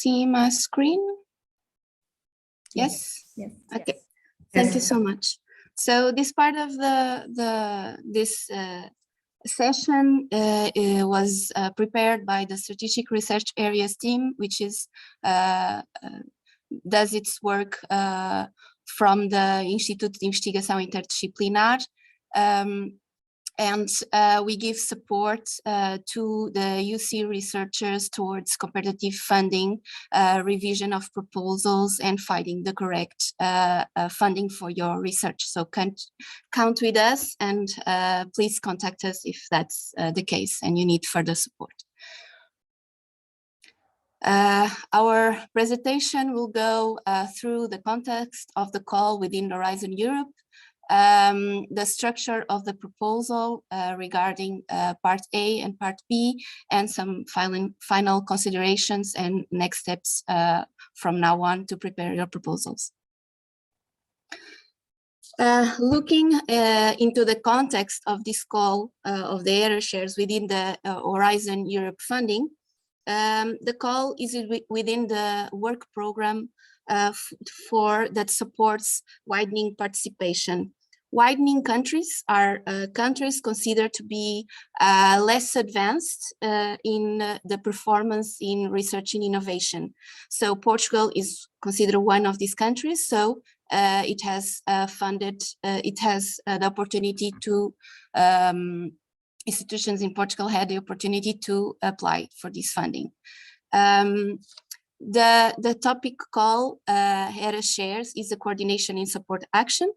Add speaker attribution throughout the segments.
Speaker 1: see my screen? Yes?
Speaker 2: Yes.
Speaker 1: Okay. Thank you so much. So this part of this session was prepared by the Strategic Research Areas team, which is does its work from the Instituto de Investigação Interdisciplinar. And we give support to the UC researchers towards competitive funding, revision of proposals, and finding the correct funding for your research. So count with us, and please contact us if that's the case and you need further support. Our presentation will go through the context of the call within Horizon Europe, the structure of the proposal regarding part A and part B, and some final considerations and next steps from now on to prepare your proposals. Looking into the context of this call of the error shares within the Horizon Europe funding, the call is within the work program that supports widening participation. Widening countries are countries considered to be less advanced in the performance in research and innovation. So Portugal is considered one of these countries. So it has the opportunity to, institutions in Portugal had the opportunity to apply for this funding. The topic call HERA shares is the coordination in support action.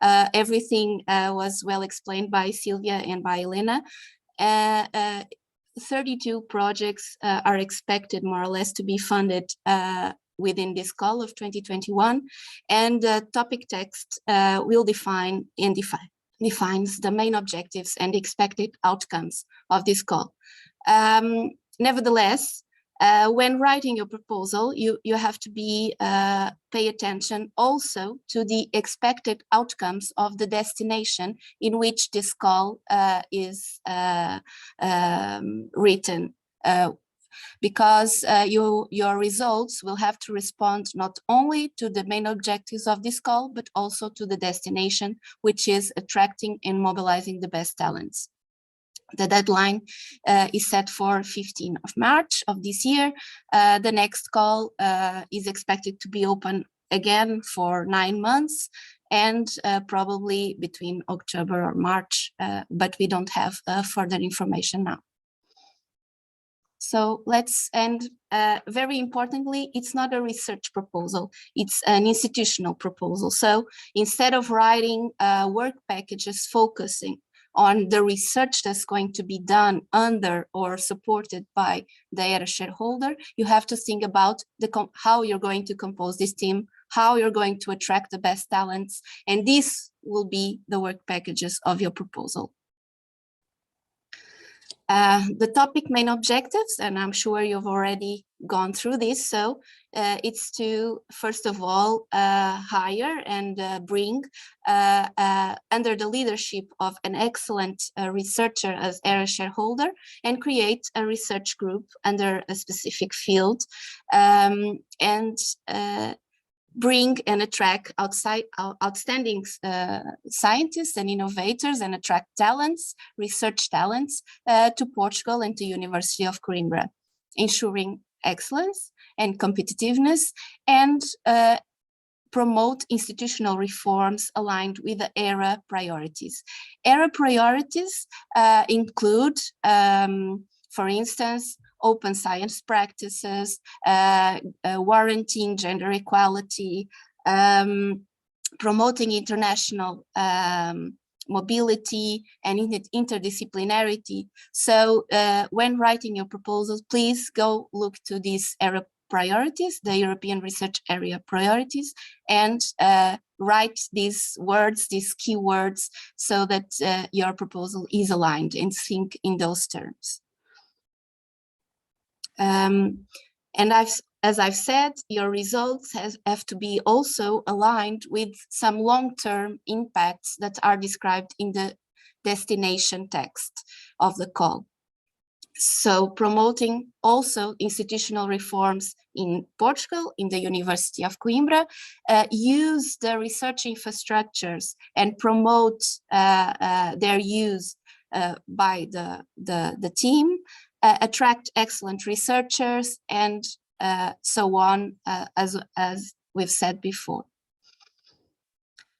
Speaker 1: Everything was well explained by Sylvia and by Elena. 32 projects are expected more or less to be funded within this call of 2021, and the topic text will defines the main objectives and expected outcomes of this call. Nevertheless, when writing your proposal, you have to pay attention also to the expected outcomes of the destination in which this call is written, because your results will have to respond not only to the main objectives of this call, but also to the destination, which is attracting and mobilizing the best talents. The deadline is set for 15th of March of this year. The next call is expected to be open again for 9 months, and probably between October or March, but we don't have further information now. So let's end. Very importantly, it's not a research proposal, it's an institutional proposal. So instead of writing work packages focusing on the research that's going to be done under or supported by the ERA shareholder, you have to think about how you're going to compose this team, how you're going to attract the best talents, and this will be the work packages of your proposal. The topic main objectives, and I'm sure you've already gone through this, so it's to, first of all, hire and bring under the leadership of an excellent researcher as ERA shareholder, and create a research group under a specific field, and bring and attract outstanding scientists and innovators, and attract talents, research talents to Portugal and to University of Coimbra, ensuring excellence and competitiveness, and promote institutional reforms aligned with the ERA priorities. ERA priorities include, for instance, open science practices, warranting gender equality, promoting international mobility and interdisciplinarity. So when writing your proposals, please go look to these ERA priorities, the European Research Area priorities, and write these words, these keywords, so that your proposal is aligned and think in those terms. And as I've said, your results have to be also aligned with some long-term impacts that are described in the destination text of the call. So promoting also institutional reforms in Portugal, in the University of Coimbra, use the research infrastructures and promote their use by the team, attract excellent researchers, and so on, as we've said before.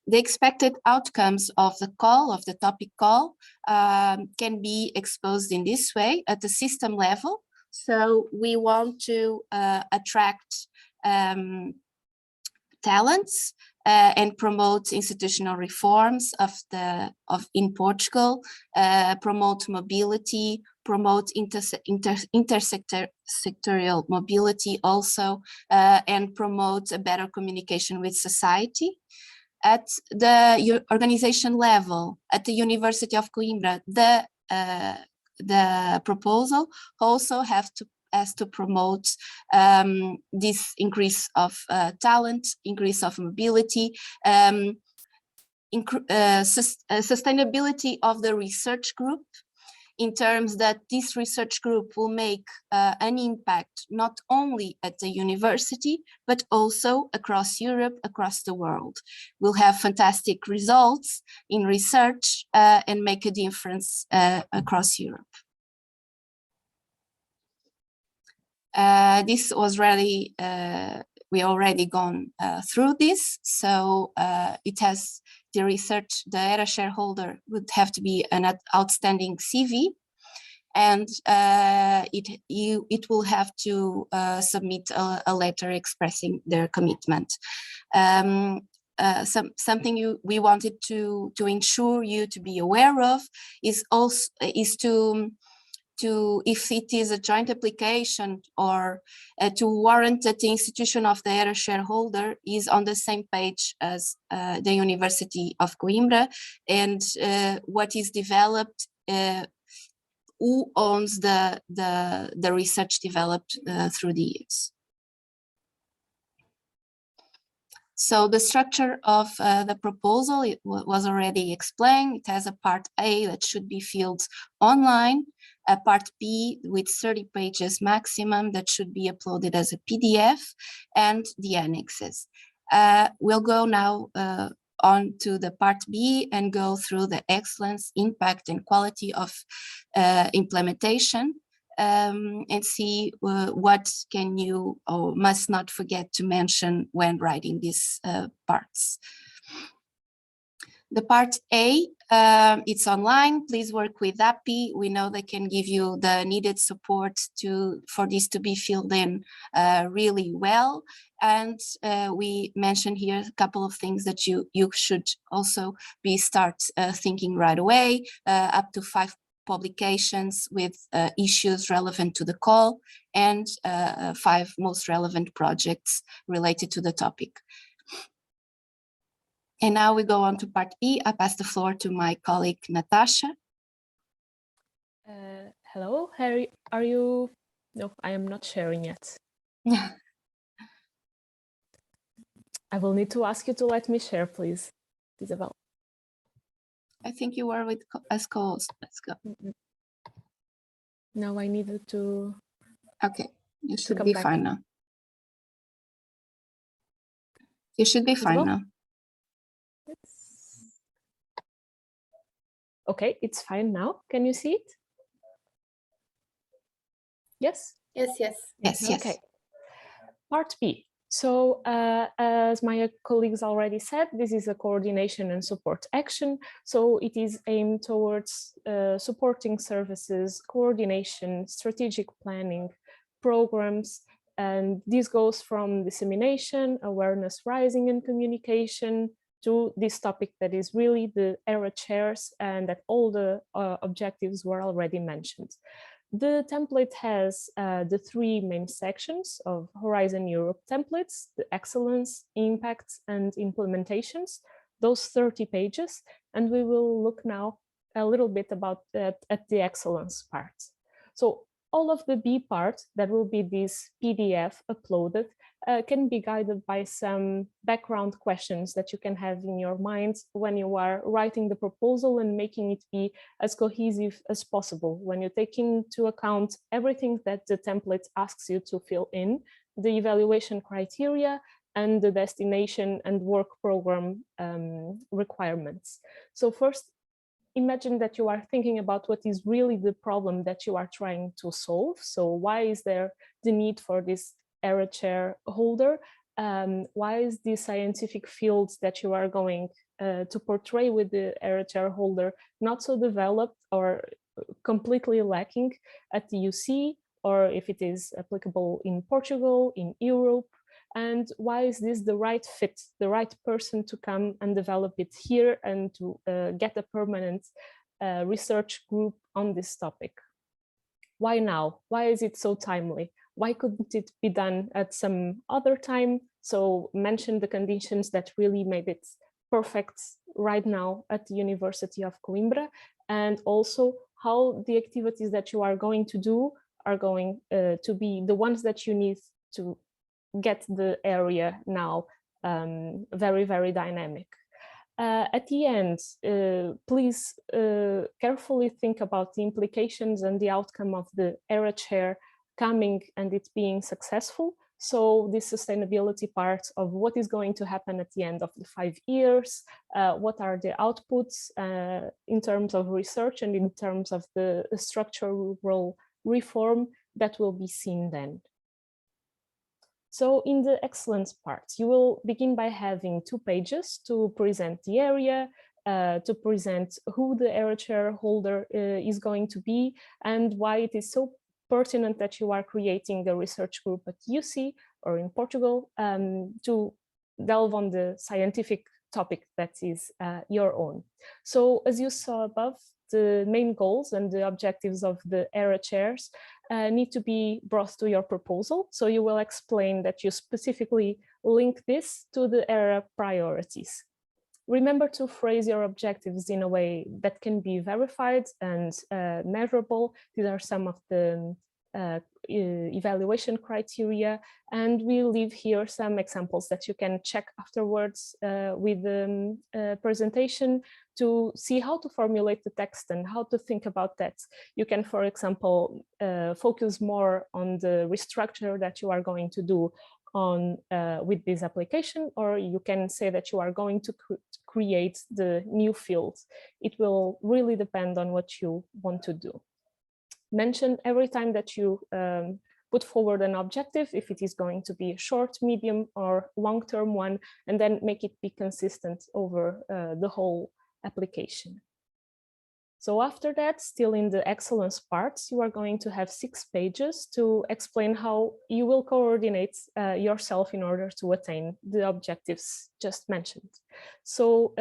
Speaker 1: The expected outcomes of the call, of the topic call, can be exposed in this way at the system level. So we want to attract talents and promote institutional reforms in Portugal, promote mobility, promote intersectorial mobility also, and promote a better communication with society. At the organization level, at the University of Coimbra, the proposal also has to promote this increase of talent, increase of mobility, sustainability of the research group, in terms that this research group will make an impact not only at the university, but also across Europe, across the world. We'll have fantastic results in research and make a difference across Europe. This was really, we already gone through this, so it has the research, the ERA shareholder would have to be an outstanding CV, and it will have to submit a letter expressing their commitment. Something we wanted to ensure you to be aware of is to if it is a joint application, or to warrant that the institution of the ERA shareholder is on the same page as the University of Coimbra, and what is developed, who owns the research developed through the years. So the structure of the proposal, it was already explained. It has a part A that should be filled online, a part B with 30 pages maximum that should be uploaded as a PDF, and the annexes. We'll go now on to the part B and go through the excellence, impact, and quality of implementation, and see what can you or must not forget to mention when writing these parts. The part A, it's online. Please work with API. We know they can give you the needed support for this to be filled in really well. And we mentioned here a couple of things that you should also start thinking right away, up to 5 publications with issues relevant to the call, and 5 most relevant projects related to the topic. And now we go on to part B. I pass the floor to my colleague, Natasha.
Speaker 2: Hello, Harry, are you? No, I am not sharing yet. I will need to ask you to let me share, please, Isabel.
Speaker 1: I think you were with as co-host. Let's go.
Speaker 2: No, I needed to.
Speaker 1: Okay, you should be fine now. You should be fine now.
Speaker 2: Okay, it's fine now. Can you see it? Yes?
Speaker 1: Yes, yes. Yes, yes.
Speaker 2: Okay. Part B. So as my colleagues already said, this is a coordination and support action. So it is aimed towards supporting services, coordination, strategic planning, programs, and this goes from dissemination, awareness raising and communication, to this topic that is really the ERA chairs, and that all the objectives were already mentioned. The template has the 3 main sections of Horizon Europe templates: the excellence, impacts, and implementations, those 30 pages. And we will look now a little bit about that at the excellence part. So all of the B part, that will be this PDF uploaded, can be guided by some background questions that you can have in your mind when you are writing the proposal and making it be as cohesive as possible. When you take into account everything that the template asks you to fill in, the evaluation criteria, and the destination and work program requirements. So first, imagine that you are thinking about what is really the problem that you are trying to solve. So why is there the need for this ERA chair holder? Why is the scientific fields that you are going to portray with the ERA chair holder not so developed or completely lacking at the UC, or if it is applicable in Portugal, in Europe? And why is this the right fit, the right person to come and develop it here and to get a permanent research group on this topic? Why now? Why is it so timely? Why couldn't it be done at some other time? So mention the conditions that really made it perfect right now at the University of Coimbra, and also how the activities that you are going to do are going to be the ones that you need to get the area now very, very dynamic. At the end, please carefully think about the implications and the outcome of the ERA chair coming and it being successful. So this sustainability part of what is going to happen at the end of the 5 years, what are the outputs in terms of research and in terms of the structural reform that will be seen then. So in the excellence part, you will begin by having 2 pages to present the area, to present who the ERA chair holder is going to be, and why it is so pertinent that you are creating a research group at UC or in Portugal to delve on the scientific topic that is your own. So as you saw above, the main goals and the objectives of the ERA chairs need to be brought to your proposal. So you will explain that you specifically link this to the ERA priorities. Remember to phrase your objectives in a way that can be verified and measurable. These are some of the evaluation criteria, and we leave here some examples that you can check afterwards with the presentation to see how to formulate the text and how to think about that. You can, for example, focus more on the restructure that you are going to do on with this application, or you can say that you are going to create the new fields. It will really depend on what you want to do. Mention every time that you put forward an objective, if it is going to be a short, medium, or long-term one, and then make it be consistent over the whole application. So after that, still in the excellence parts, you are going to have 6 pages to explain how you will coordinate yourself in order to attain the objectives just mentioned. So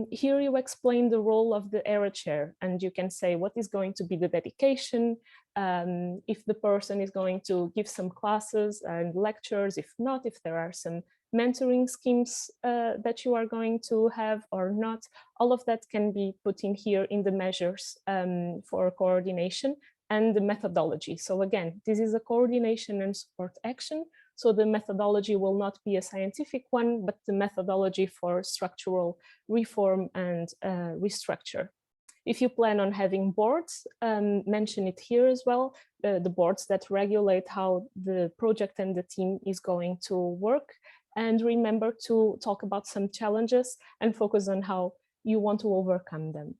Speaker 2: here you explain the role of the ERA chair, and you can say what is going to be the dedication, if the person is going to give some classes and lectures, if not, if there are some mentoring schemes that you are going to have or not. All of that can be put in here in the measures for coordination and the methodology. So again, this is a coordination and support action. So the methodology will not be a scientific one, but the methodology for structural reform and restructure. If you plan on having boards, mention it here as well, the boards that regulate how the project and the team is going to work. And remember to talk about some challenges and focus on how you want to overcome them.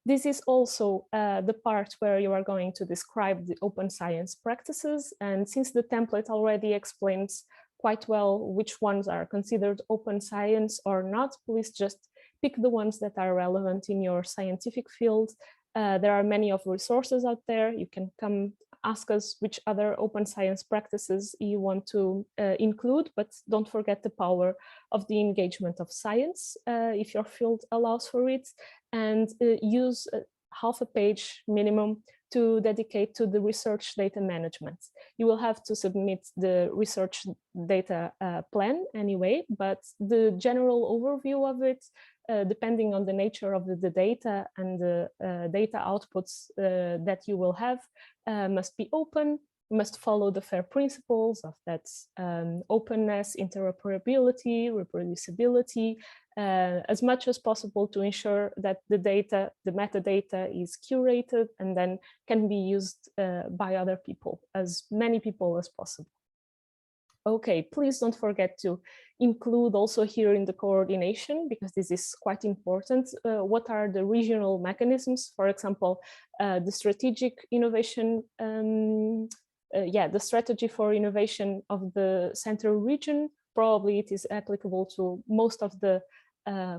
Speaker 2: This is also the part where you are going to describe the open science practices. And since the template already explains quite well which ones are considered open science or not, please just pick the ones that are relevant in your scientific field. There are many of resources out there. You can come ask us which other open science practices you want to include, but don't forget the power of the engagement of science if your field allows for it, and use half a page minimum to dedicate to the research data management. You will have to submit the research data plan anyway, but the general overview of it depending on the nature of the data and the data outputs that you will have, must be open, must follow the FAIR principles of that openness, interoperability, reproducibility, as much as possible to ensure that the data, the metadata is curated and then can be used by other people, as many people as possible. Okay, please don't forget to include also here in the coordination, because this is quite important. What are the regional mechanisms? For example, the strategic innovation, the strategy for innovation of the Central region. Probably it is applicable to most of the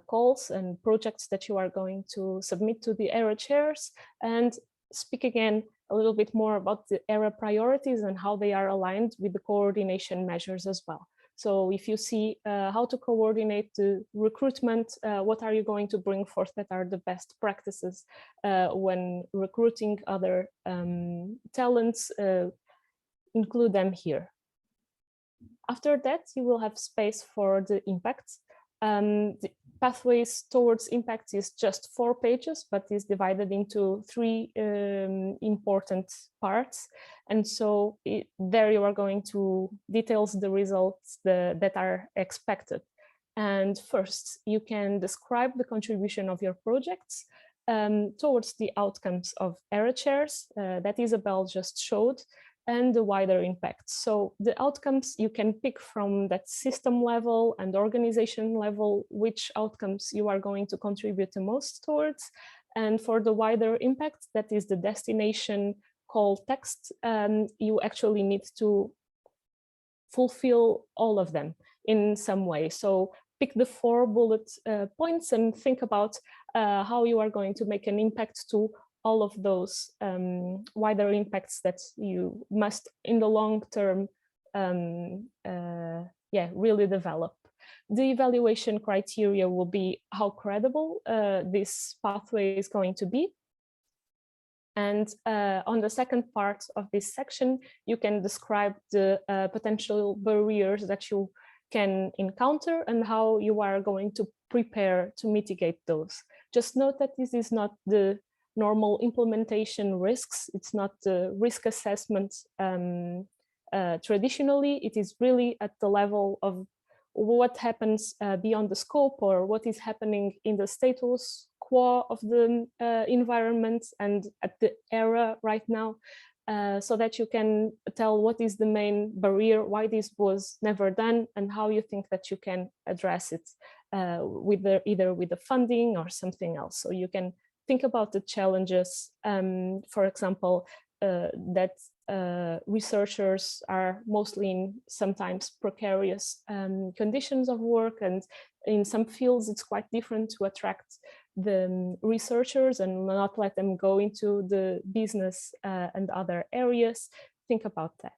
Speaker 2: calls and projects that you are going to submit to the ERA chairs, and speak again a little bit more about the ERA priorities and how they are aligned with the coordination measures as well. So if you see how to coordinate the recruitment, what are you going to bring forth that are the best practices when recruiting other talents, include them here. After that, you will have space for the impact. The pathways towards impact is just 4 pages, but is divided into 3 important parts. And so there you are going to detail the results that are expected. And first, you can describe the contribution of your projects towards the outcomes of ERA chairs that Isabel just showed, and the wider impact. So the outcomes you can pick from that system level and organization level, which outcomes you are going to contribute the most towards. And for the wider impact, that is the destination call text, you actually need to fulfill all of them in some way. So pick the 4 bullet points and think about how you are going to make an impact to all of those wider impacts that you must, in the long term, really develop. The evaluation criteria will be how credible this pathway is going to be. And on the second part of this section, you can describe the potential barriers that you can encounter and how you are going to prepare to mitigate those. Just note that this is not the normal implementation risks. It's not the risk assessment traditionally. It is really at the level of what happens beyond the scope, or what is happening in the status quo of the environment and at the ERA right now, so that you can tell what is the main barrier, why this was never done, and how you think that you can address it with either with the funding or something else. So you can think about the challenges, for example, that researchers are mostly in sometimes precarious conditions of work, and in some fields it's quite different to attract the researchers and not let them go into the business and other areas. Think about that.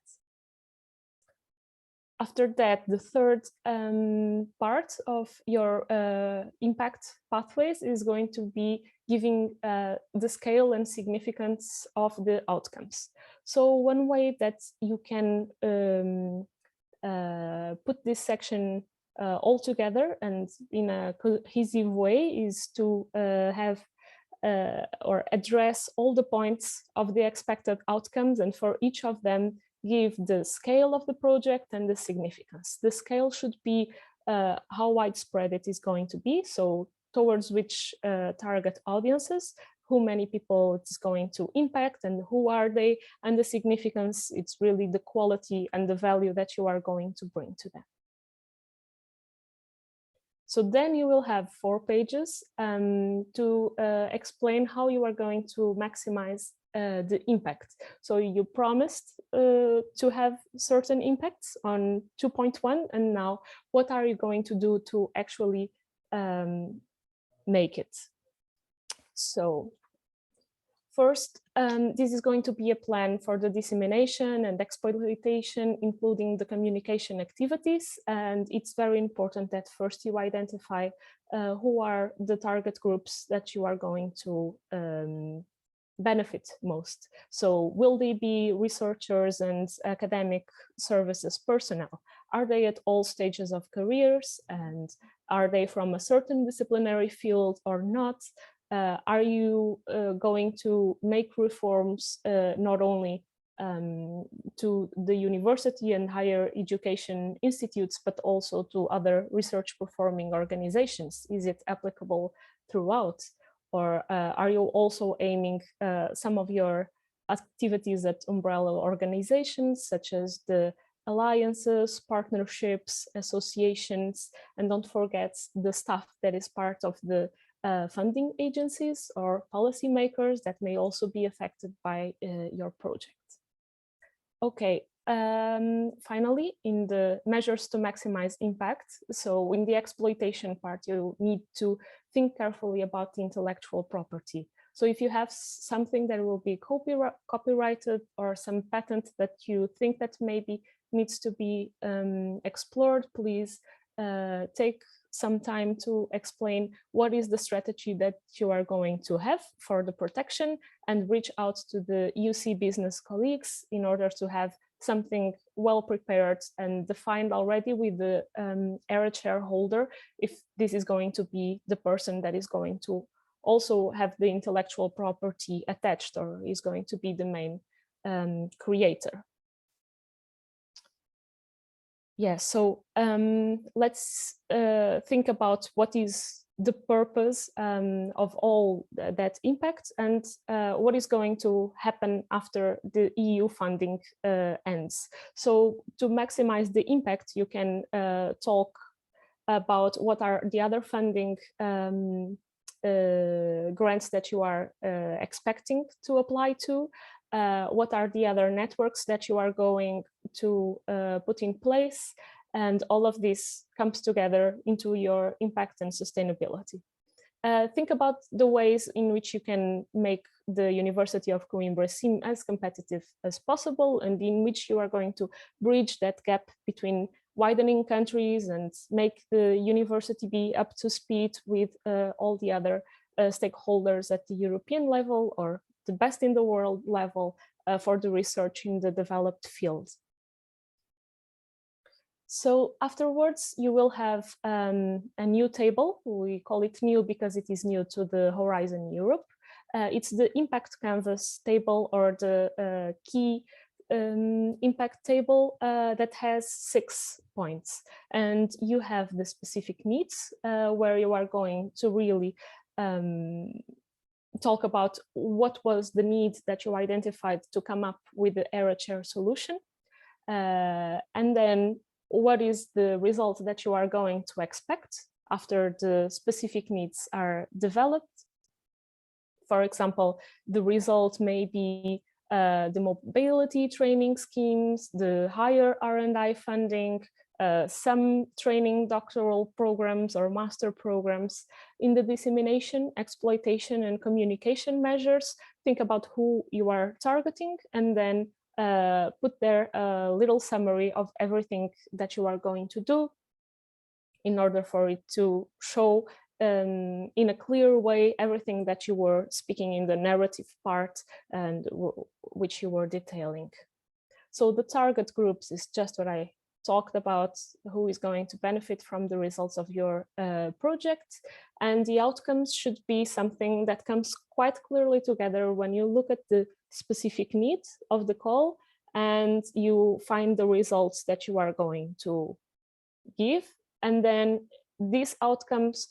Speaker 2: After that, the third part of your impact pathways is going to be giving the scale and significance of the outcomes. So one way that you can put this section all together and in a cohesive way is to have or address all the points of the expected outcomes, and for each of them give the scale of the project and the significance. The scale should be how widespread it is going to be, so towards which target audiences, who many people it's going to impact and who are they, and the significance, it's really the quality and the value that you are going to bring to them. So then you will have 4 pages to explain how you are going to maximize the impact. So you promised to have certain impacts on 2.1, and now what are you going to do to actually make it? So first, this is going to be a plan for the dissemination and exploitation, including the communication activities. And it's very important that first you identify who are the target groups that you are going to benefit most? So will they be researchers and academic services personnel? Are they at all stages of careers, and are they from a certain disciplinary field or not? Are you going to make reforms not only to the university and higher education institutes, but also to other research performing organizations? Is it applicable throughout? Or are you also aiming some of your activities at umbrella organizations, such as the alliances, partnerships, associations, and don't forget the staff that is part of the funding agencies or policymakers that may also be affected by your project. Okay, finally, in the measures to maximize impact, so in the exploitation part, you need to think carefully about the intellectual property. So if you have something that will be copyrighted or some patent that you think that maybe needs to be explored, please take some time to explain what is the strategy that you are going to have for the protection, and reach out to the UC business colleagues in order to have something well prepared and defined already with the ERA shareholder, if this is going to be the person that is going to also have the intellectual property attached or is going to be the main creator. Yeah, so let's think about what is the purpose of all that impact, and what is going to happen after the EU funding ends. So to maximize the impact, you can talk about what are the other funding grants that you are expecting to apply to. What are the other networks that you are going to put in place? And all of this comes together into your impact and sustainability. Think about the ways in which you can make the University of Coimbra seem as competitive as possible, and in which you are going to bridge that gap between widening countries and make the university be up to speed with all the other stakeholders at the European level or the best in the world level for the research in the developed fields. So afterwards, you will have a new table. We call it new because it is new to the Horizon Europe. It's the impact canvas table, or the key impact table that has 6 points. And you have the specific needs where you are going to really talk about what was the need that you identified to come up with the ERA chair solution. And then what is the result that you are going to expect after the specific needs are developed. For example, the result may be the mobility training schemes, the higher R&I funding, some training doctoral programs or master programs. In the dissemination, exploitation, and communication measures, think about who you are targeting, and then put there a little summary of everything that you are going to do in order for it to show in a clear way everything that you were speaking in the narrative part and which you were detailing. So the target groups is just what I talked about, who is going to benefit from the results of your project, and the outcomes should be something that comes quite clearly together when you look at the specific needs of the call and you find the results that you are going to give, and then these outcomes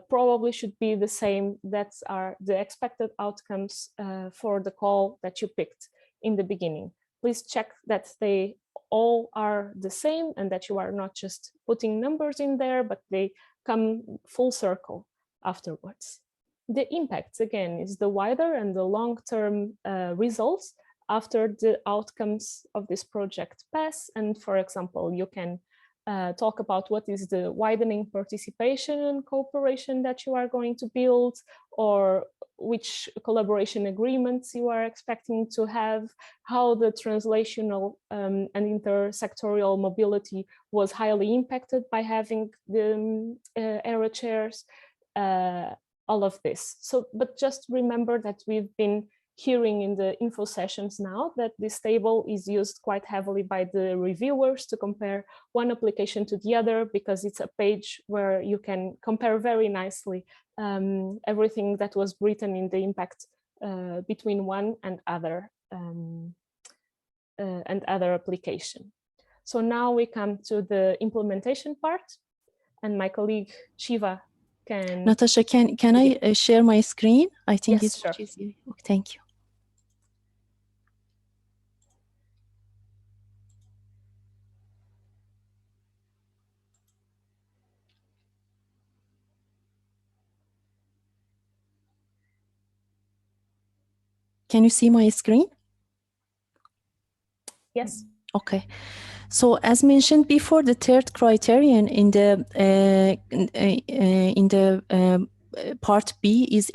Speaker 2: probably should be the same that are the expected outcomes for the call that you picked in the beginning. Please check that they all are the same and that you are not just putting numbers in there, but they come full circle afterwards. The impact, again, is the wider and the long-term results after the outcomes of this project pass. And for example, you can talk about what is the widening participation and cooperation that you are going to build, or which collaboration agreements you are expecting to have, how the translational and intersectorial mobility was highly impacted by having the ERA chairs, all of this. So, but just remember that we've been hearing in the info sessions now that this table is used quite heavily by the reviewers to compare one application to the other, because it's a page where you can compare very nicely everything that was written in the impact between one and other application. So now we come to the implementation part, and my colleague Shiva can...
Speaker 3: Natasha, can I share my screen? I think
Speaker 2: yes,
Speaker 3: it's
Speaker 2: sure.
Speaker 3: much easier. Okay, thank you. Can you see my screen?
Speaker 2: Yes.
Speaker 3: Okay. So as mentioned before, the third criterion in the part B is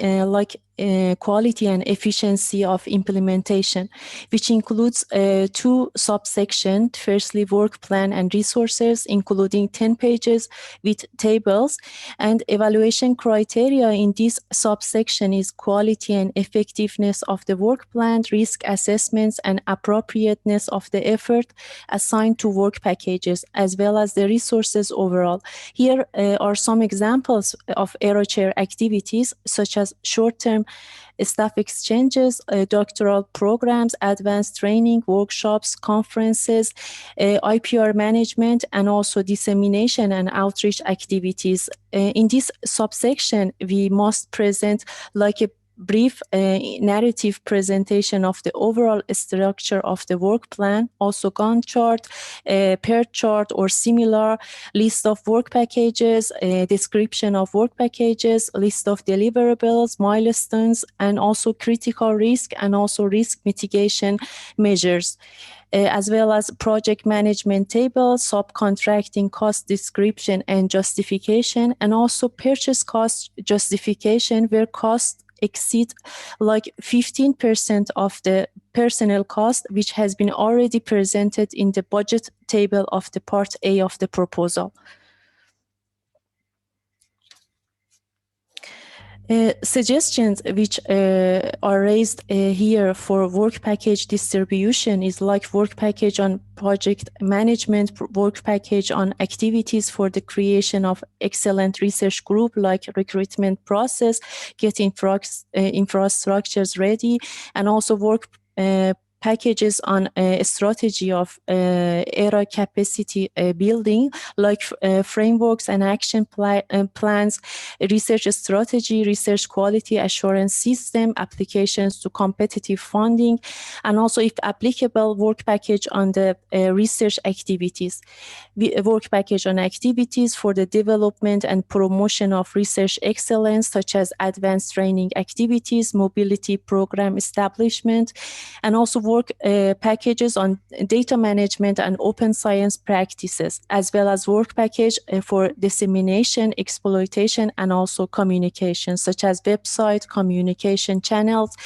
Speaker 3: quality and efficiency of implementation, which includes two subsections. Firstly, work plan and resources, including 10 pages with tables. And evaluation criteria in this subsection is quality and effectiveness of the work plan, risk assessments, and appropriateness of the effort assigned to work packages, as well as the resources overall. Here are some examples of AeroChair activities, such as short-term staff exchanges, doctoral programs, advanced training, workshops, conferences, IPR management, and also dissemination and outreach activities. In this subsection, we must present like a brief narrative presentation of the overall structure of the work plan, also Gantt chart, pair chart or similar, list of work packages, description of work packages, list of deliverables, milestones, and also critical risk and also risk mitigation measures. As well as project management table, subcontracting cost description and justification, and also purchase cost justification where cost exceed like 15% of the personnel cost, which has been already presented in the budget table of the part A of the proposal. Suggestions which are raised here for work package distribution is like work package on project management, work package on activities for the creation of excellent research group, like recruitment process, getting infrastructures ready, and also work packages on a strategy of ERA capacity building, like frameworks and action plans, research strategy, research quality assurance system, applications to competitive funding, and also, if applicable, work package on the research activities. Work package on activities for the development and promotion of research excellence, such as advanced training activities, mobility program establishment, and also work packages on data management and open science practices, as well as work package for dissemination, exploitation, and also communication, such as website, communication channels,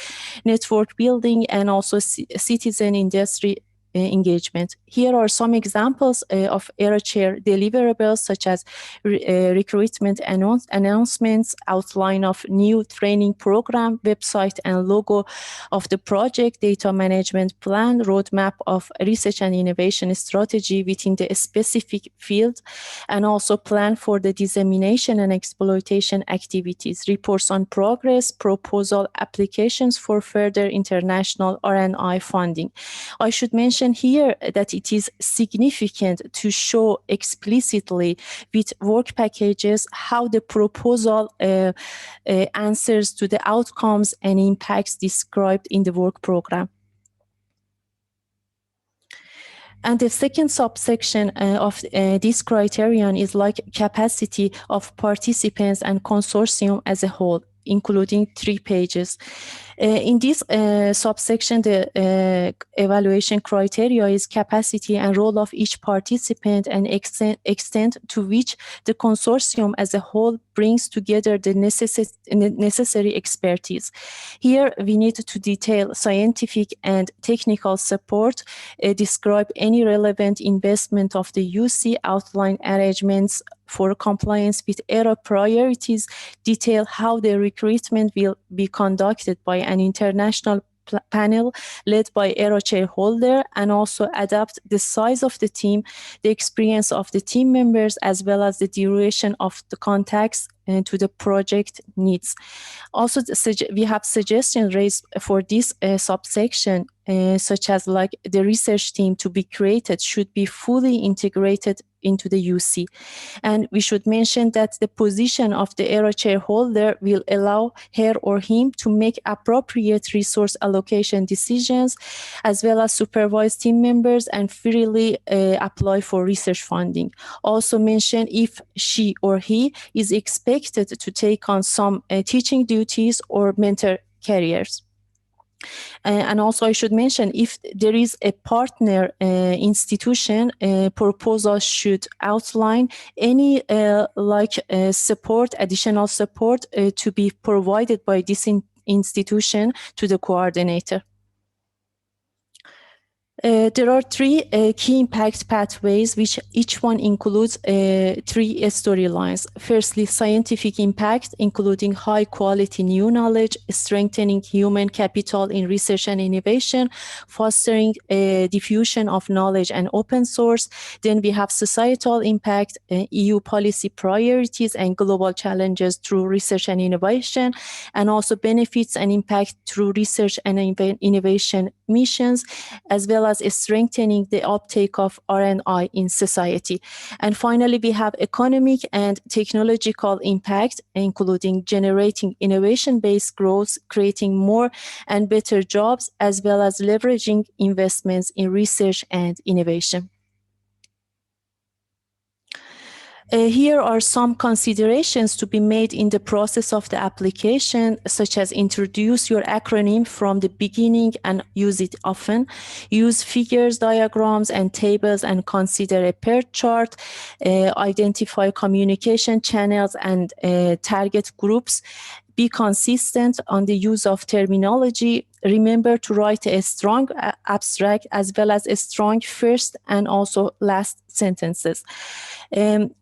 Speaker 3: network building, and also citizen industry engagement. Here are some examples of AeroChair deliverables, such as recruitment announcements, outline of new training program, website and logo of the project, data management plan, roadmap of research and innovation strategy within the specific field, and also plan for the dissemination and exploitation activities, reports on progress, proposal applications for further international R&I funding. I should mention here that it is significant to show explicitly with work packages how the proposal answers to the outcomes and impacts described in the work program. And the second subsection of this criterion is like capacity of participants and consortium as a whole, including 3 pages. In this subsection, the evaluation criteria is capacity and role of each participant and extent to which the consortium as a whole brings together the necessary expertise. Here, we need to detail scientific and technical support, describe any relevant investment of the UC, outline arrangements for compliance with ERA priorities, detail how the recruitment will be conducted by an international panel led by ERA chairholder, and also adapt the size of the team, the experience of the team members, as well as the duration of the contacts to the project needs. Also, we have suggestions raised for this subsection, such as like the research team to be created should be fully integrated into the UC. And we should mention that the position of the ERA chairholder will allow her or him to make appropriate resource allocation decisions, as well as supervise team members and freely apply for research funding. Also mention if she or he is expected to take on some teaching duties or mentor careers. And also I should mention, if there is a partner institution, proposal should outline any support, additional support to be provided by this institution to the coordinator. There are three key impact pathways, which each one includes three storylines. Firstly, scientific impact, including high quality new knowledge, strengthening human capital in research and innovation, fostering diffusion of knowledge and open source. Then we have societal impact, EU policy priorities and global challenges through research and innovation, and also benefits and impact through research and innovation missions, as well as strengthening the uptake of R&I in society. And finally, we have economic and technological impact, including generating innovation-based growth, creating more and better jobs, as well as leveraging investments in research and innovation. Here are some considerations to be made in the process of the application, such as introduce your acronym from the beginning and use it often. Use figures, diagrams, and tables, and consider a PERT chart. Identify communication channels and target groups. Be consistent on the use of terminology. Remember to write a strong abstract as well as a strong first and also last sentences. And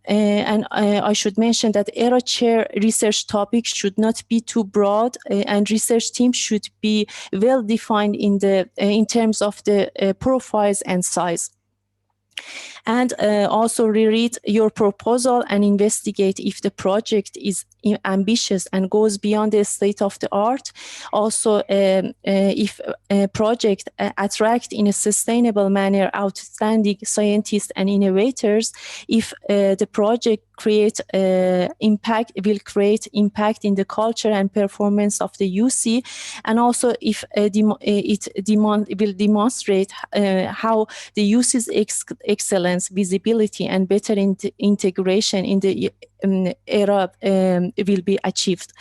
Speaker 3: I should mention that ERA chair research topics should not be too broad, and research teams should be well defined in terms of the profiles and size. And also reread your proposal and investigate if the project is ambitious and goes beyond the state of the art. Also, if a project attract in a sustainable manner outstanding scientists and innovators, if the project will create impact in the culture and performance of the UC, and also if it will demonstrate how the UC's excellence, visibility, and better integration in the ERA will be achieved.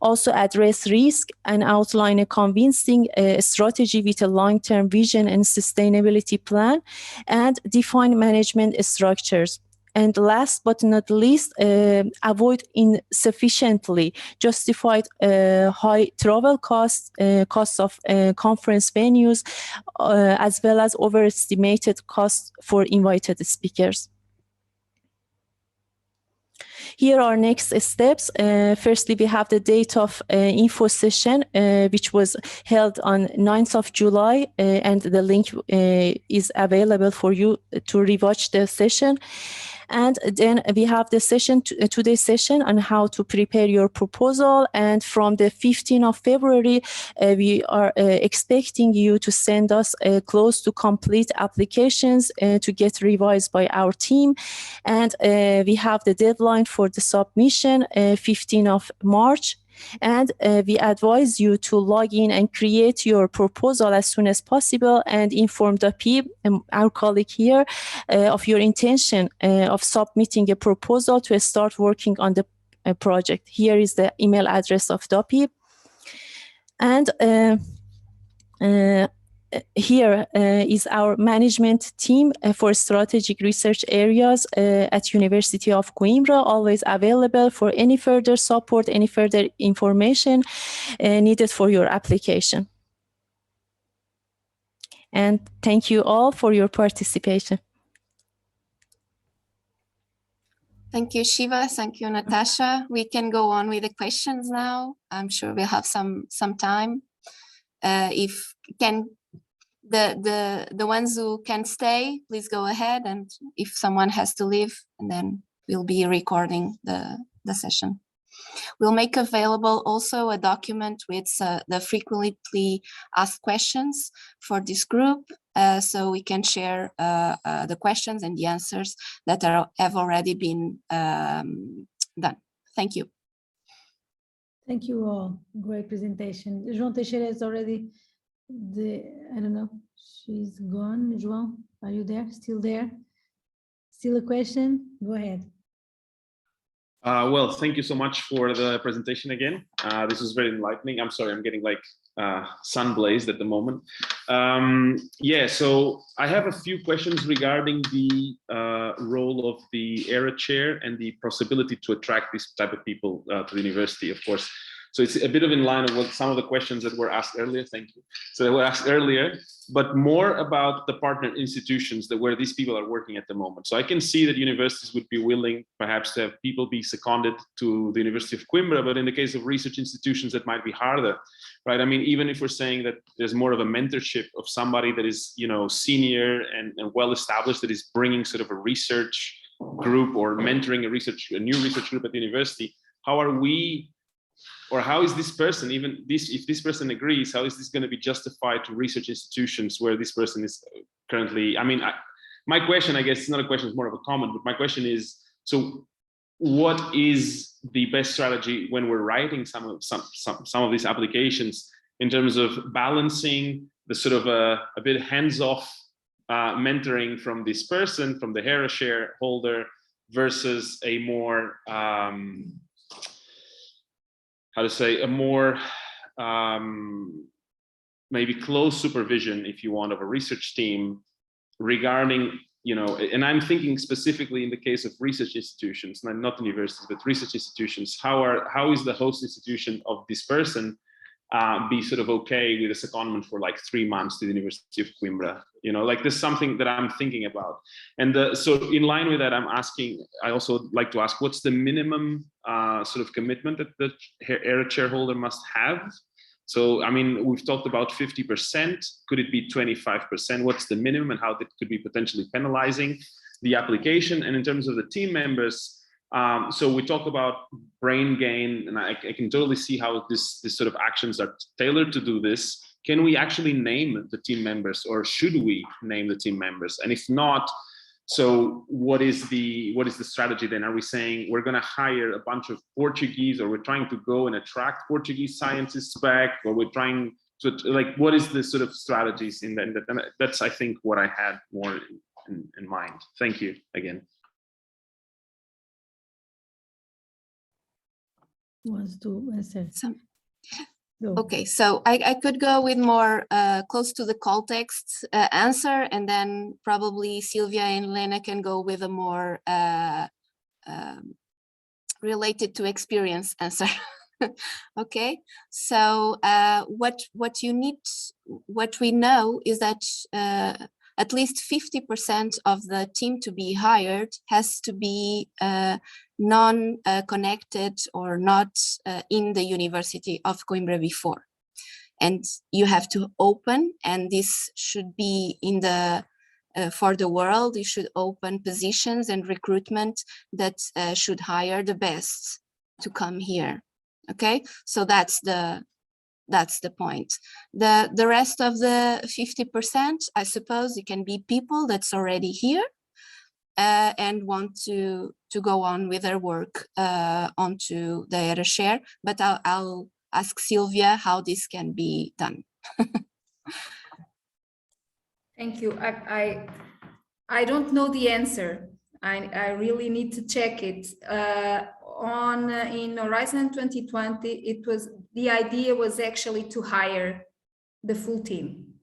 Speaker 3: Also address risk and outline a convincing strategy with a long-term vision and sustainability plan, and define management structures. And last but not least, avoid insufficiently justified high travel costs, costs of conference venues, as well as overestimated costs for invited speakers. Here are next steps. Firstly, we have the date of info session, which was held on 9th of July, and the link is available for you to rewatch the session. And then we have the session, today's session on how to prepare your proposal. And from the 15th of February, we are expecting you to send us close to complete applications to get revised by our team. And we have the deadline for the submission, 15th of March. And we advise you to log in and create your proposal as soon as possible, and inform DAPI, our colleague here, of your intention of submitting a proposal to start working on the project. Here is the email address of DAPI. And here is our management team for strategic research areas at University of Coimbra, always available for any further support, any further information needed for your application. And thank you all for your participation.
Speaker 1: Thank you, Shiva. Thank you, Natasha. We can go on with the questions now. I'm sure we'll have some time. if the ones who can stay, please go ahead, and if someone has to leave, and then we'll be recording the session. We'll make available also a document with the frequently asked questions for this group, so we can share the questions and the answers that have already been done. Thank you.
Speaker 4: Thank you all. Great presentation. João Teixeira is already I don't know, she's gone. João, are you there? Still there? Still a question? Go ahead.
Speaker 5: Well, thank you so much for the presentation again. This is very enlightening. I'm sorry, I'm getting like sun blazed at the moment. Yeah, so I have a few questions regarding the role of the ERA chair and the possibility to attract this type of people to the university, of course. So it's a bit of in line of what some of the questions that were asked earlier. Thank you. So they were asked earlier, but more about the partner institutions where these people are working at the moment. So I can see that universities would be willing perhaps to have people be seconded to the University of Coimbra, but in the case of research institutions, that might be harder, right? I mean, even if we're saying that there's more of a mentorship of somebody that is, you know, senior and well-established, that is bringing sort of a research group or mentoring a new research group at the university, how are we, or how is this person, if this person agrees, how is this going to be justified to research institutions where this person is currently? I mean, my question, I guess it's not a question, it's more of a comment, but my question is, so what is the best strategy when we're writing some of these applications in terms of balancing the sort of a bit hands-off mentoring from this person, from the ERA shareholder, versus a more, how to say, a more maybe close supervision, if you want, of a research team regarding, you know, and I'm thinking specifically in the case of research institutions, not universities, but research institutions. How is the host institution of this person be sort of okay with a secondment for like 3 months to the University of Coimbra? You know, like this is something that I'm thinking about. And so in line with that, I also like to ask, what's the minimum sort of commitment that the ERA shareholder must have? So, I mean, we've talked about 50%. Could it be 25%? What's the minimum, and how that could be potentially penalizing the application? And in terms of the team members, so we talk about brain gain, and I can totally see how this sort of actions are tailored to do this. Can we actually name the team members, or should we name the team members? And if not, so what is the strategy then? Are we saying we're going to hire a bunch of Portuguese, or we're trying to go and attract Portuguese scientists back, or we're trying to, like, what is the sort of strategies in that? And that's, I think, what I had more in mind. Thank you again.
Speaker 4: Wants to answer.
Speaker 1: Okay, so I could go with more close to the context answer, and then probably Sylvia and Lena can go with a more related to experience answer. Okay, so what we know is that at least 50% of the team to be hired has to be non-connected or not in the University of Coimbra before. And you have to open, and this should be in the, for the world, you should open positions and recruitment that should hire the best to come here. Okay, so that's the point. The rest of the 50%, I suppose it can be people that's already here and want to go on with their work onto the ERA share, but I'll ask Sylvia how this can be done.
Speaker 6: Thank you. I don't know the answer. I really need to check it. In Horizon 2020, the idea was actually to hire the full team,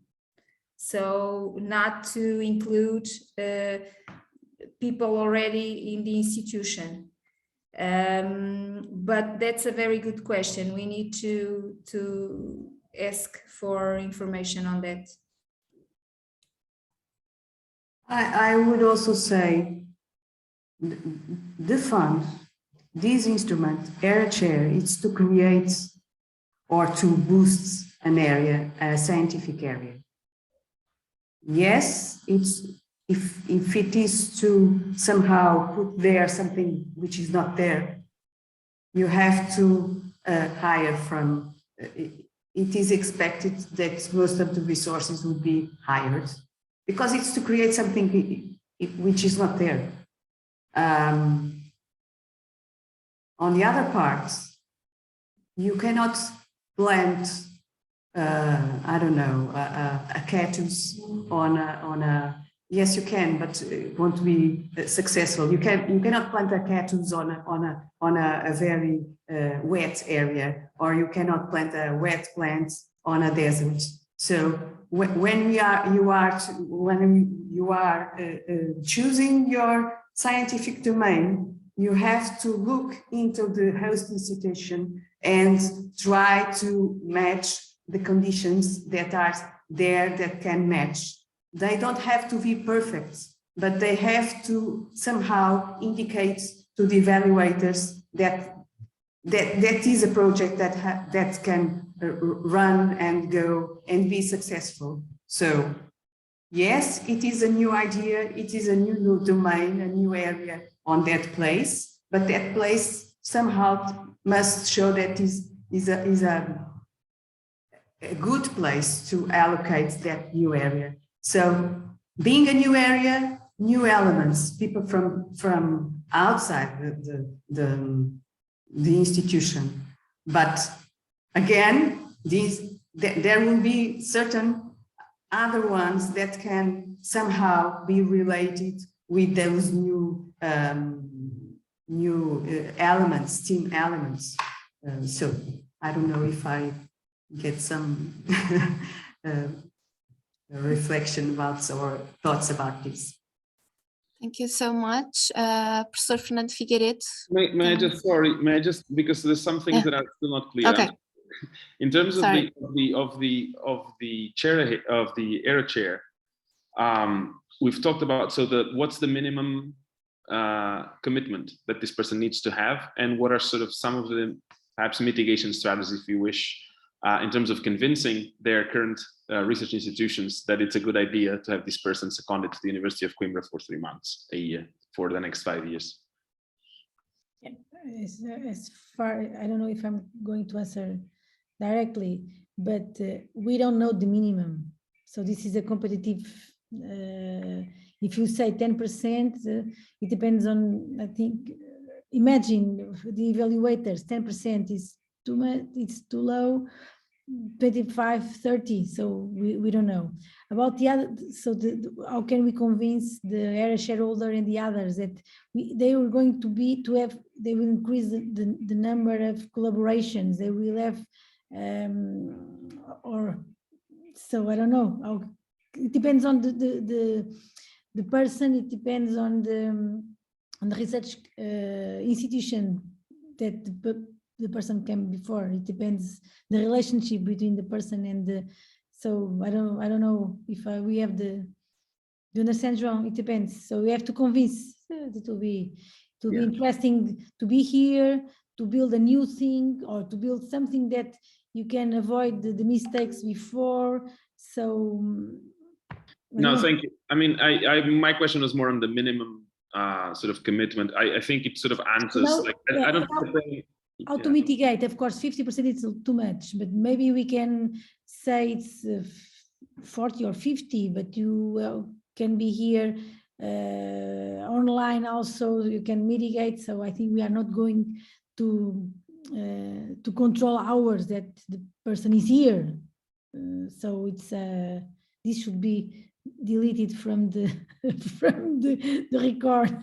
Speaker 6: so not to include people already in the institution. But that's a very good question. We need to ask for information on that.
Speaker 7: I would also say the fund, this instrument, ERA Chair, it's to create or to boost an area, a scientific area. Yes, if it is to somehow put there something which is not there, you have to hire from, it is expected that most of the resources would be hired because it's to create something which is not there. On the other part, you cannot plant, I don't know, a cactus on a, yes, you can, but it won't be successful. You cannot plant a cactus on a very wet area, or you cannot plant a wet plant on a desert. So when you are choosing your scientific domain, you have to look into the host institution and try to match the conditions that are there that can match. They don't have to be perfect, but they have to somehow indicate to the evaluators that is a project that can run and go and be successful. So yes, it is a new idea, it is a new domain, a new area on that place, but that place somehow must show that is a good place to allocate that new area. So being a new area, new elements, people from outside the institution. But again, there will be certain other ones that can somehow be related with those new elements, team elements. So I don't know if I get some reflection about or thoughts about this.
Speaker 1: Thank you so much, Professor Fernando Figueiredo.
Speaker 5: May I just, because there's some things that are still not clear.
Speaker 1: Okay.
Speaker 5: In terms of
Speaker 1: Sorry.
Speaker 5: the chair of the ERA chair, we've talked about what's the minimum commitment that this person needs to have, and what are sort of some of the perhaps mitigation strategies, if you wish, in terms of convincing their current research institutions that it's a good idea to have this person seconded to the University of Coimbra for 3 months a year for the next 5 years.
Speaker 4: As far, I don't know if I'm going to answer directly, but we don't know the minimum. So this is a competitive, if you say 10%, it depends on, I think, imagine the evaluators, 10% is too much, it's too low, 25, 30, so we don't know. About the other, so how can we convince the ERA shareholder and the others that they were going to they will increase the number of collaborations, they will have, or, so I don't know, how, it depends on the person, it depends on the research institution that the person came before. It depends the relationship between the person and the. So I don't know if we have do you understand, João? It depends. So we have to convince. It will be interesting to be here, to build a new thing, or to build something that you can avoid the mistakes before. So.
Speaker 5: No, thank you. I mean, my question was more on the minimum sort of commitment. I think it sort of answers.
Speaker 4: No,
Speaker 5: like
Speaker 4: yeah,
Speaker 5: I don't.
Speaker 4: How to mitigate? Of course, 50% is too much, but maybe we can say it's 40 or 50. But you can be here online also. You can mitigate. So I think we are not going to control hours that the person is here. So it's this should be deleted from the the record.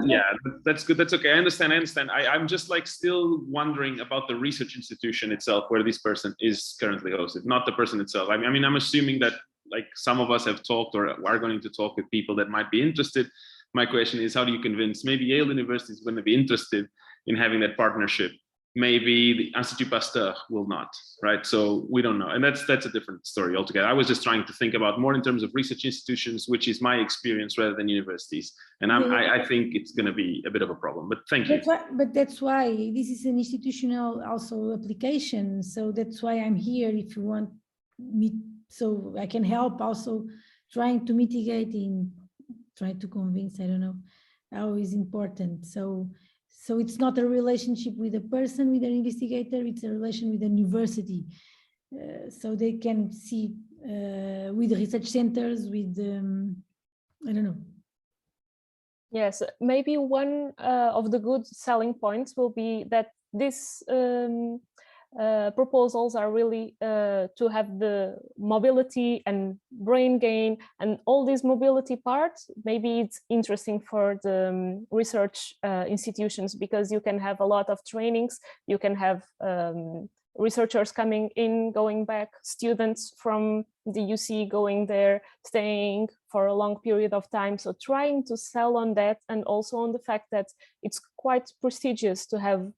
Speaker 5: Yeah, that's good. That's okay. I understand. I'm just like still wondering about the research institution itself, where this person is currently hosted, not the person itself. I mean, I'm assuming that like some of us have talked or are going to talk with people that might be interested. My question is, how do you convince? Maybe Yale University is going to be interested in having that partnership maybe the Institut Pasteur will not, right? So we don't know, and that's a different story altogether. I was just trying to think about more in terms of research institutions, which is my experience rather than universities, and I think it's going to be a bit of a problem. But thank you.
Speaker 4: That's why this is an institutional also application. So that's why I'm here. If you want me, so I can help also trying to mitigate try to convince. I don't know how is important. So it's not a relationship with a person, with an investigator, it's a relation with a university. So they can see with research centers, with, I don't know.
Speaker 2: Yes, maybe one of the good selling points will be that this proposals are really to have the mobility and brain gain and all these mobility parts. Maybe it's interesting for the research institutions, because you can have a lot of trainings, you can have researchers coming in, going back, students from the UC going there, staying for a long period of time. So trying to sell on that, and also on the fact that it's quite prestigious to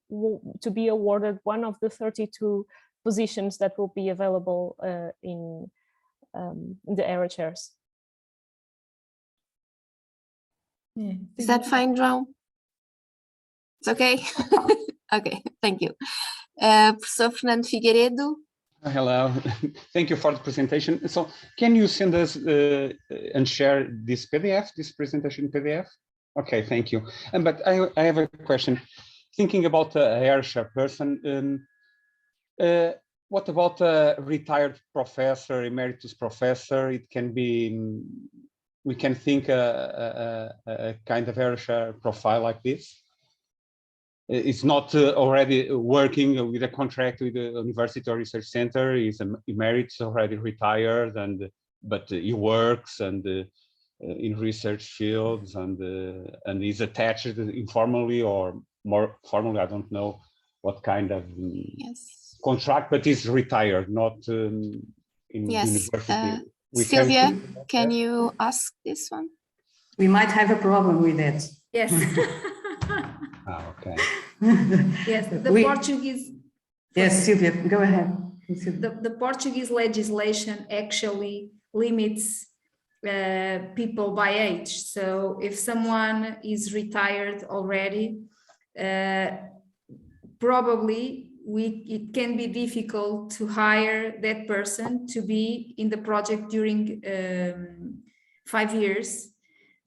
Speaker 2: be awarded one of the 32 positions that will be available in the ERA chairs.
Speaker 4: Yeah.
Speaker 1: Is that fine, João? It's okay? Okay, thank you. Professor Fernando Figueiredo.
Speaker 8: Hello, thank you for the presentation. So can you send us and share this PDF, this presentation PDF? Okay, thank you. But I have a question. Thinking about a ERA chairperson, what about a retired professor, emeritus professor? It can be, we can think a kind of ERA chair profile like this. It's not already working with a contract with the university or research center. He's emeritus, already retired, but he works and in research fields, and he's attached informally or more formally. I don't know what kind of contract, but he's retired, not in university.
Speaker 1: Sylvia, can you ask this one?
Speaker 7: We might have a problem with that.
Speaker 6: Yes.
Speaker 8: Okay.
Speaker 6: Yes, the Portuguese.
Speaker 7: Yes, Sylvia, go ahead.
Speaker 6: The Portuguese legislation actually limits people by age. So if someone is retired already, probably it can be difficult to hire that person to be in the project during 5 years.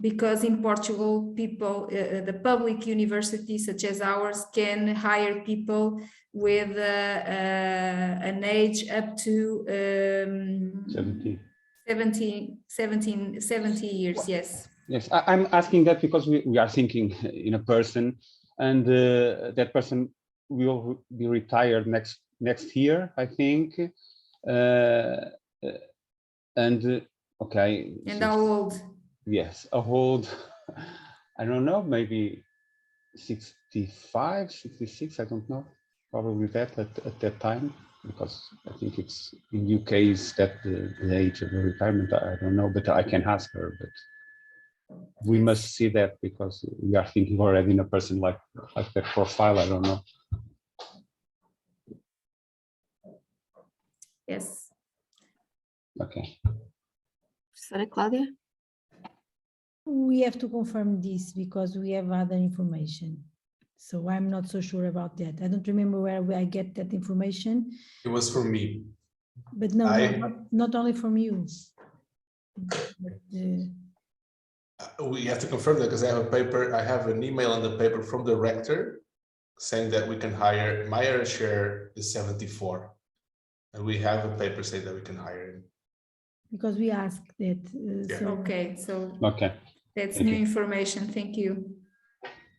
Speaker 6: Because in Portugal, people, the public universities such as ours can hire people with an age up to 70 years, yes.
Speaker 8: Yes, I'm asking that because we are thinking in a person, and that person will be retired next year, I think. Okay.
Speaker 6: And how old?
Speaker 8: Yes, a old, I don't know, maybe 65, 66, I don't know, probably that at that time, because I think it's in UK is that the age of the retirement. I don't know, but I can ask her, but we must see that because we are thinking already in a person like that profile. I don't know.
Speaker 6: Yes.
Speaker 8: Okay.
Speaker 1: Sorry, Claudia.
Speaker 4: We have to confirm this because we have other information. So I'm not so sure about that. I don't remember where I get that information.
Speaker 9: It was from me.
Speaker 4: But no, not only from you. But,
Speaker 9: we have to confirm that because I have a paper, I have an email on the paper from the rector saying that we can hire, my ERA chair is 74. And we have a paper saying that we can hire him.
Speaker 4: because we asked that.
Speaker 9: Yeah.
Speaker 4: So,
Speaker 6: Okay, so
Speaker 8: Okay.
Speaker 6: that's
Speaker 8: Thank
Speaker 6: new
Speaker 8: you.
Speaker 6: information. Thank you.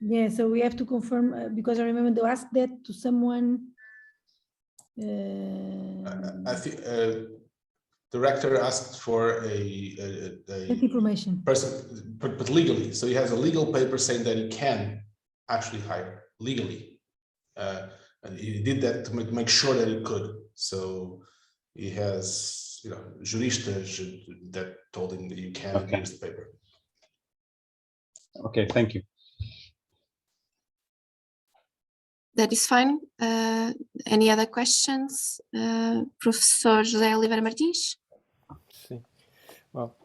Speaker 4: yeah, so we have to confirm because I remember to ask that to someone.
Speaker 9: I think the rector asked for
Speaker 4: That information.
Speaker 9: person, but legally. So he has a legal paper saying that he can actually hire legally. And he did that to make sure that he could. So he has, juristas that told him that you can use the paper.
Speaker 8: Okay, thank you.
Speaker 1: That is fine. Any other questions? Professor José Oliveira Martins?
Speaker 10: See. Well,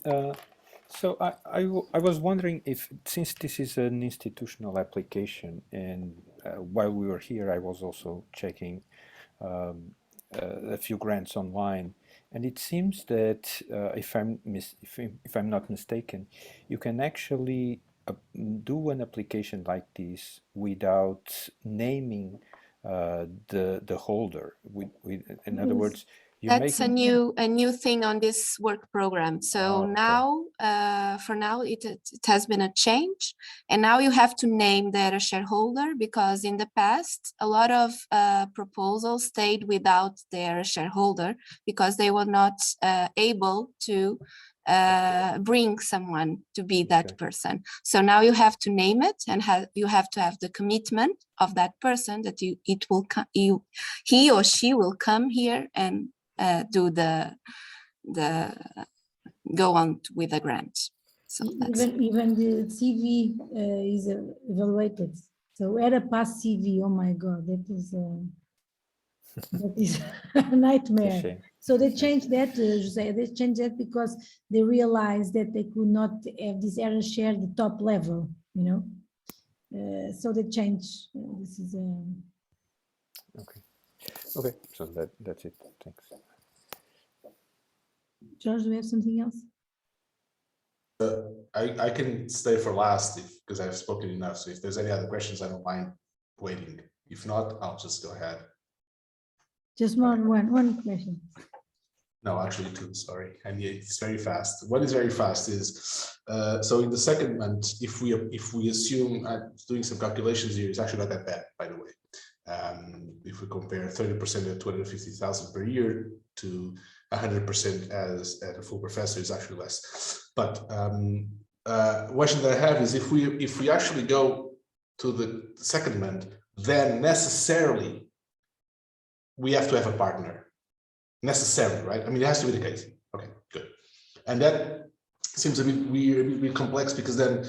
Speaker 10: so I was wondering if, since this is an institutional application, and while we were here, I was also checking a few grants online, and it seems that if I'm not mistaken, you can actually do an application like this without naming the holder. In other words, you
Speaker 1: That's
Speaker 10: make
Speaker 1: a new thing on this work program. So
Speaker 10: Okay.
Speaker 1: now, for now, it has been a change, and now you have to name the shareholder, because in the past, a lot of proposals stayed without their shareholder because they were not able to bring someone to be that
Speaker 10: Okay.
Speaker 1: person. So now you have to name it, and you have to have the commitment of that person that he or she will come here and do go on with the grant. So that's
Speaker 4: Even the CV is evaluated. So add a past CV. Oh my God, that is a nightmare.
Speaker 10: shame.
Speaker 4: So they changed that, Jose. They changed that because they realized that they could not have this error share the top level. You know, so they changed. This is
Speaker 10: Okay. Okay. So that's it. Thanks.
Speaker 4: George. Do we have something else?
Speaker 9: I can stay for last because I've spoken enough. So if there's any other questions, I don't mind waiting. If not, I'll just go ahead.
Speaker 4: Just one question.
Speaker 9: No, actually two, sorry. And yeah, it's very fast. What is very fast is, so in the second month, if we assume, doing some calculations here, it's actually not that bad, by the way. If we compare 30% at 250,000 per year to 100% as a full professor, is actually less. But question that I have is, if we actually go to the second month, then necessarily we have to have a partner. Necessarily, right? I mean, it has to be the case. Okay, good. And that seems a bit weird, a bit complex, because then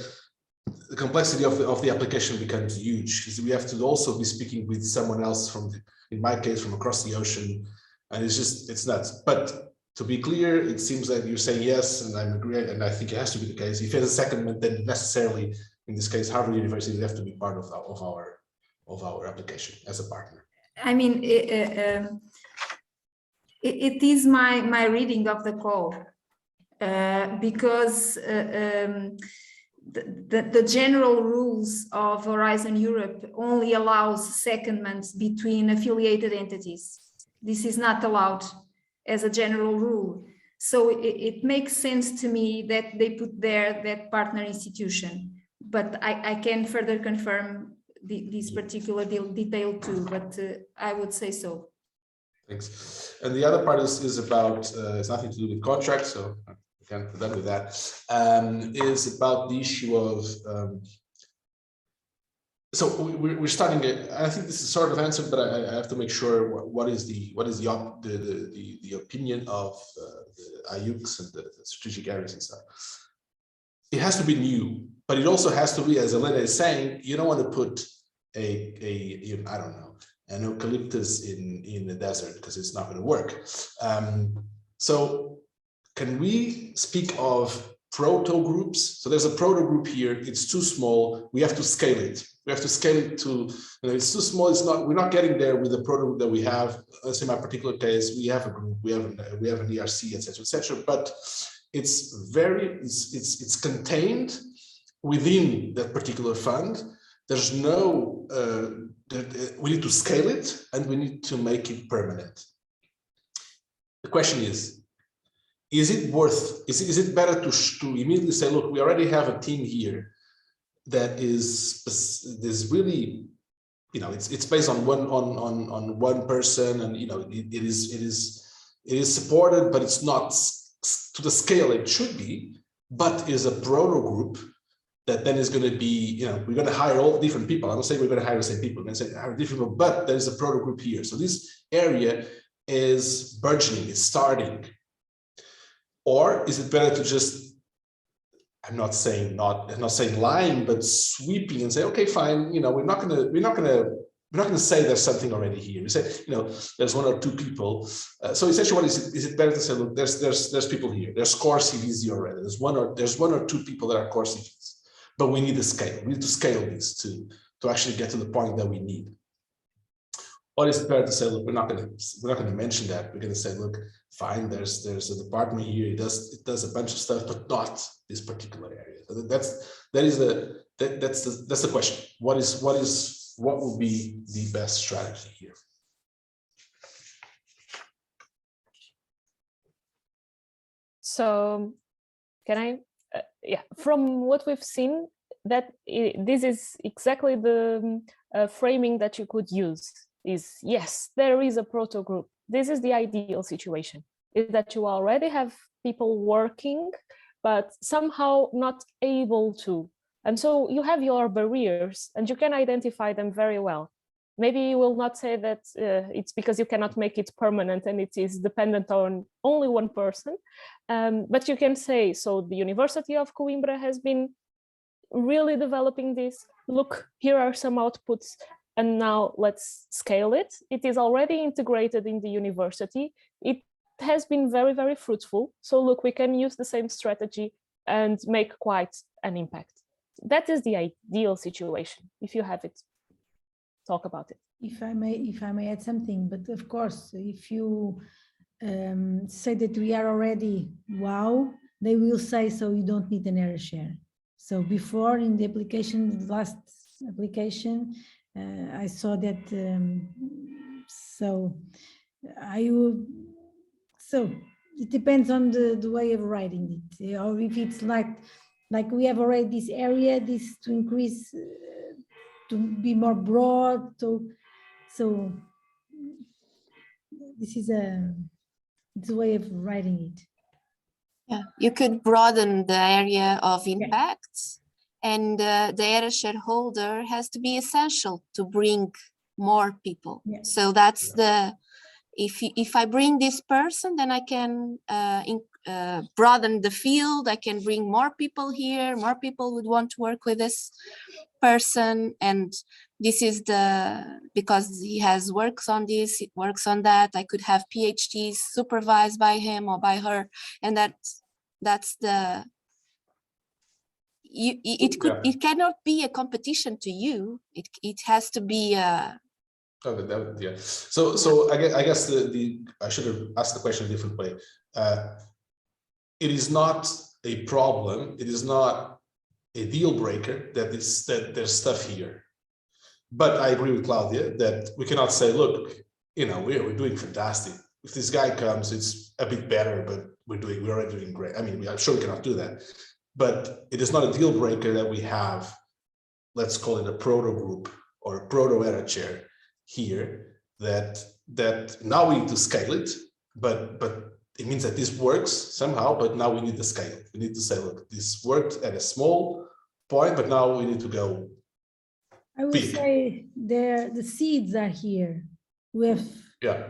Speaker 9: the complexity of the application becomes huge, because we have to also be speaking with someone else from, in my case, from across the ocean, and it's nuts. But to be clear, it seems that you're saying yes, and I'm agreeing, and I think it has to be the case. If it's a secondment, then necessarily, in this case, Harvard University would have to be part of our application as a partner.
Speaker 6: I mean, it is my reading of the call, because the general rules of Horizon Europe only allows secondments between affiliated entities. This is not allowed as a general rule. So it makes sense to me that they put there that partner institution, but I can further confirm this particular detail too, but I would say so.
Speaker 9: Thanks. And the other part is about, it's nothing to do with contracts, so again, we're done with that, is about the issue of, so we're starting it. I think this is sort of answered, but I have to make sure what is the opinion of the IUCs and the strategic areas and stuff. It has to be new, but it also has to be, as Elena is saying, you don't want to put I don't know, an eucalyptus in the desert, because it's not going to work. So can we speak of proto groups? So there's a proto group here. It's too small. We have to scale it. We have to scale it to, it's too small. It's not, we're not getting there with the proto group that we have. Let's say in my particular case, we have a group, we have an ERC, etc., but it's contained within that particular fund. There's no, we need to scale it, and we need to make it permanent. The question is it worth, is it better to immediately say, look, we already have a team here that is really, it's based on one person, and it is supported, but it's not to the scale it should be, but is a proto group that then is going to be, we're going to hire all different people. I'm not saying we're going to hire the same people, I'm going to say hire different people, but there's a proto group here. So this area is burgeoning, it's starting. Or is it better to just, I'm not saying lying, but sweeping and say, okay, fine, we're not going to we're not going to say there's something already here. We say, you know, there's 1 or 2 people. So essentially, what is it better to say, look, there's people here. There's core CVs already. There's one or two people that are core CVs, but we need to scale. We need to scale these to actually get to the point that we need. Or is it better to say, look, we're not going to mention that. We're going to say, look, fine, there's a department here. It does a bunch of stuff, but not this particular area. That's the question. What will be the best strategy here?
Speaker 2: So can I, yeah, from what we've seen, that this is exactly the framing that you could use is, yes, there is a proto group. This is the ideal situation, is that you already have people working, but somehow not able to. And so you have your barriers and you can identify them very well. Maybe you will not say that it's because you cannot make it permanent and it is dependent on only one person. But you can say, so the University of Coimbra has been really developing this. Look, here are some outputs, and now let's scale it. It is already integrated in the university. It has been very, very fruitful. So look, we can use the same strategy and make quite an impact. That is the ideal situation. If you have it, talk about it.
Speaker 4: If I may add something, but of course, if you say that we are already wow, they will say, so you don't need an error share. So before in the application, the last application, I saw that, so it depends on the way of writing it, or if it's like we have already this area, this to increase, to be more broad, so this is it's a way of writing it.
Speaker 1: Yeah, you could broaden the area of impact, and the error shareholder has to be essential to bring more people.
Speaker 4: Yeah.
Speaker 1: So that's the, if I bring this person, then I can broaden the field. I can bring more people here. More people would want to work with this person, and this is because he has works on this, he works on that. I could have PhDs supervised by him or by her, and that's the. It cannot be a competition to you. It has to be a.
Speaker 9: Oh, yeah. So I guess I should have asked the question a different way. It is not a problem. It is not a deal breaker that there's stuff here. But I agree with Claudia that we cannot say, look, you know, we're doing fantastic. If this guy comes, it's a bit better, but we're already doing great. I mean, I'm sure we cannot do that. But it is not a deal breaker that we have, let's call it a proto group or a proto error chair here, that now we need to scale it, but it means that this works somehow, but now we need to scale it. We need to say, look, this worked at a small point, but now we need to go.
Speaker 4: I would say the seeds are here with.
Speaker 9: Yeah.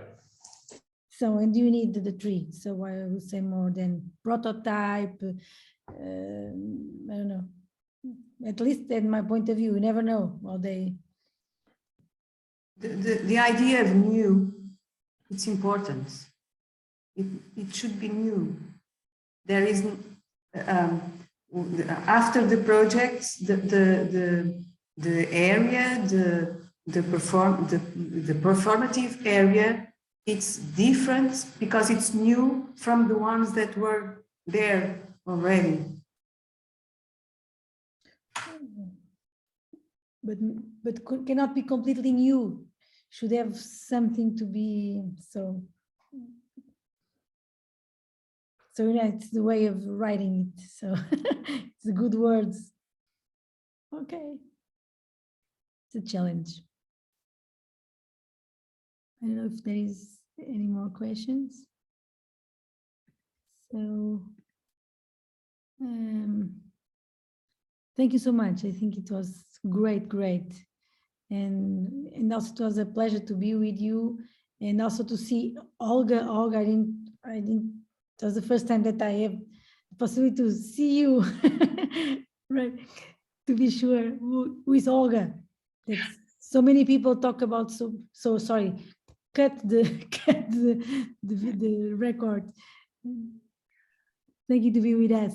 Speaker 4: So, and you need the tree. So I would say more than prototype. I don't know. At least in my point of view, you never know how they.
Speaker 7: The idea of new, it's important. It should be new. There is after the project, the area, the performative area, it's different because it's new from the ones that were there already.
Speaker 4: But cannot be completely new. Should have something to be so. So yeah, it's the way of writing it. So it's the good words. Okay, it's a challenge. I don't know if there is any more questions. So thank you so much. I think it was great. And also it was a pleasure to be with you, and also to see Olga. I didn't. It was the first time that I have the possibility to see you, right? To be sure, who is Olga? That's So many people talk about, so sorry, cut the the record. Thank you to be with us.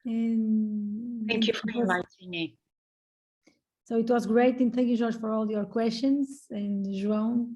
Speaker 4: And
Speaker 11: Thank you for inviting me.
Speaker 4: so it was great, and thank you, George, for all your questions, and João,